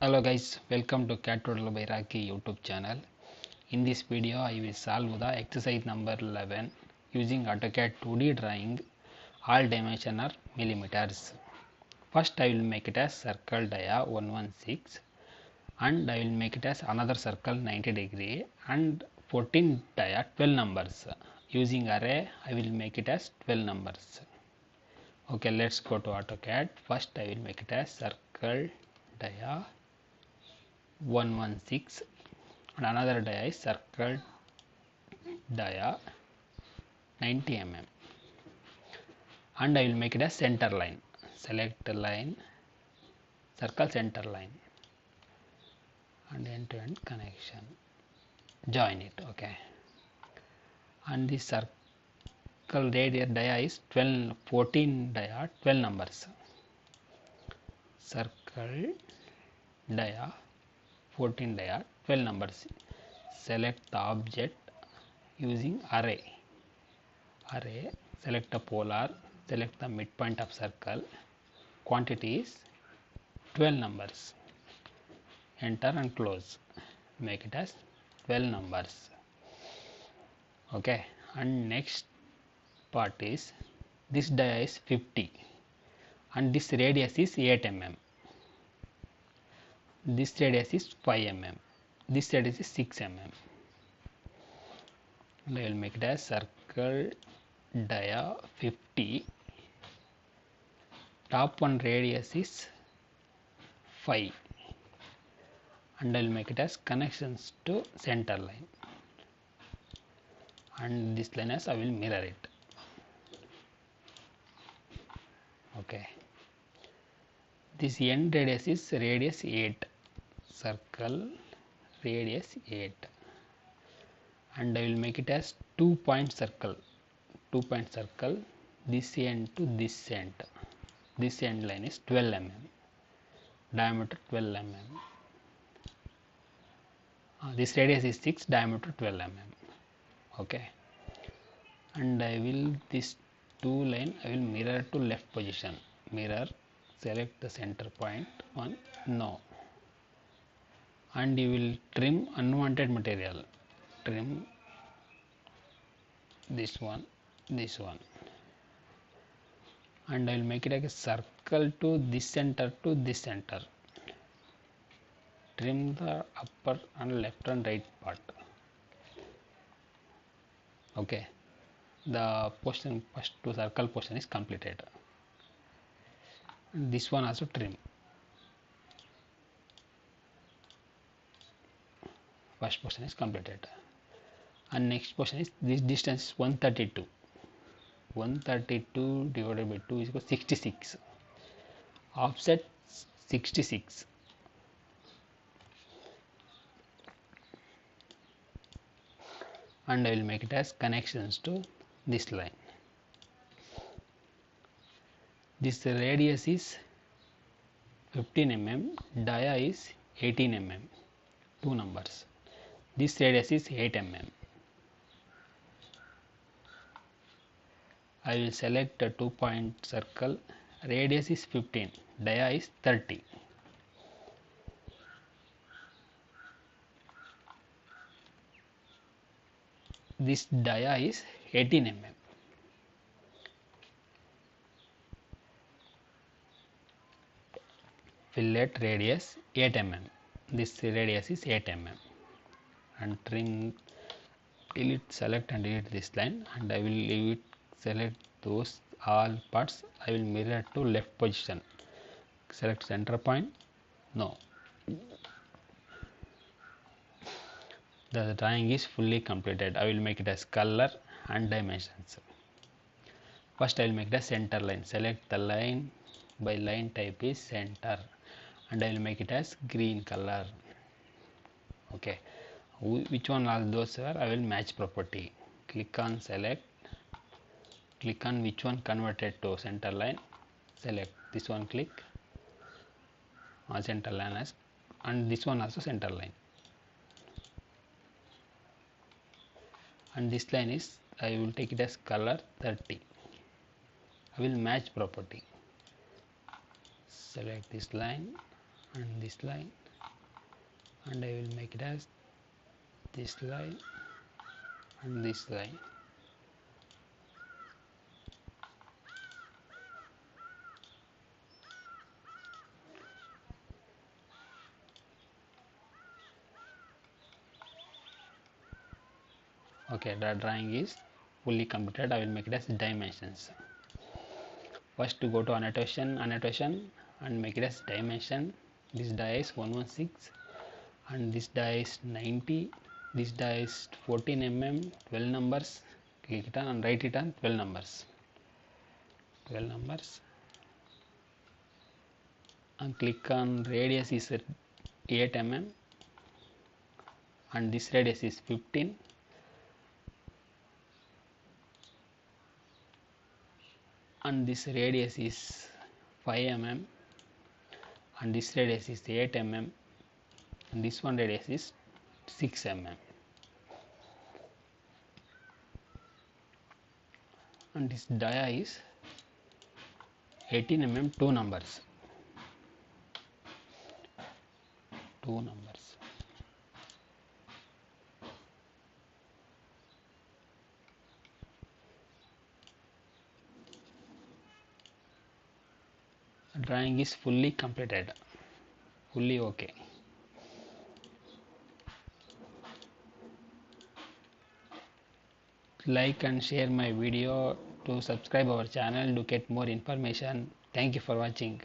Hello guys, welcome to CAD Tutorial by Rocky YouTube channel. In this video I will solve the exercise number 11 using AutoCAD 2D drawing. All dimension are millimeters. First I will make it as circle dia 116 and I will make it as another circle 90 degree and 14 dia 12 numbers. Using array I will make it as 12 numbers. Okay, let's go to AutoCAD. First I will make it as circle dia 116 and another dia is circle dia 90 mm and I will make it as center line. Select the line, circle center line and end to end connection, join it. Okay, and this circle radius dia is 14 dia 12 numbers. Circle dia 14 dia 12 numbers. Select the object using array. Select the polar, select the midpoint of circle, quantity is 12 numbers. Enter and close, make it as 12 numbers. Okay, and next part is this dia is 50 and this radius is 8 mm. This radius is 5 mm. This radius is 6 mm. And I will make it as circle dia 50. Top one radius is 5 and I will make it as connections to center line and this line as I will mirror it. Okay, this end radius is radius 8, circle radius 8 and I will make it as 2 point circle. This end to this end. This end line is 12 mm, diameter 12 mm. This radius is 6, diameter 12 mm. Okay, and I will this two line I will mirror to left position. Mirror, select the center point on no, and you will trim unwanted material. Trim this one, and I will make it like a circle to this center to this center. Trim the upper and left and right part. Okay, the portion first to circle portion is completed. This one also trim. First portion is completed and next portion is this distance is 132. 132 divided by 2 is equal to 66. Offset 66. And I will make it as connections to this line. This radius is 15 mm, dia is 18 mm, two numbers. This radius is 8 mm. I will select a 2 point circle, radius is 15, dia is 30. This dia is 18 mm. Fillet radius 8 mm. This radius is 8 mm. And trim, delete, select and delete this line and I will leave it, select those all parts. I will mirror to left position. Select center point, no. The drawing is fully completed. I will make it as color and dimensions. First I will make the center line. Select the line, by line type is center and I will make it as green color. Okay, which one are those are? I will match property. Click on select, click on which one converted to center line, select this one, click center line as, and this one also center line. And this line is, I will take it as color 30. I will match property. Select this line and this line and I will make it as this line and this line. Okay, the drawing is fully completed. I will make it as dimensions. First to go to annotation and make it as dimension. This die is 116 and this die is 90. This die is 14 mm, 12 numbers. Click it on and write it on 12 numbers. 12 numbers. And click on radius is 8 mm and this radius is 15 and this radius is 5 mm and this radius is 8 mm and this one radius is 6 mm and this dia is 18 mm, two numbers. Drawing is fully completed, fully okay. Like and share my video to subscribe our channel to get more information. Thank you for watching.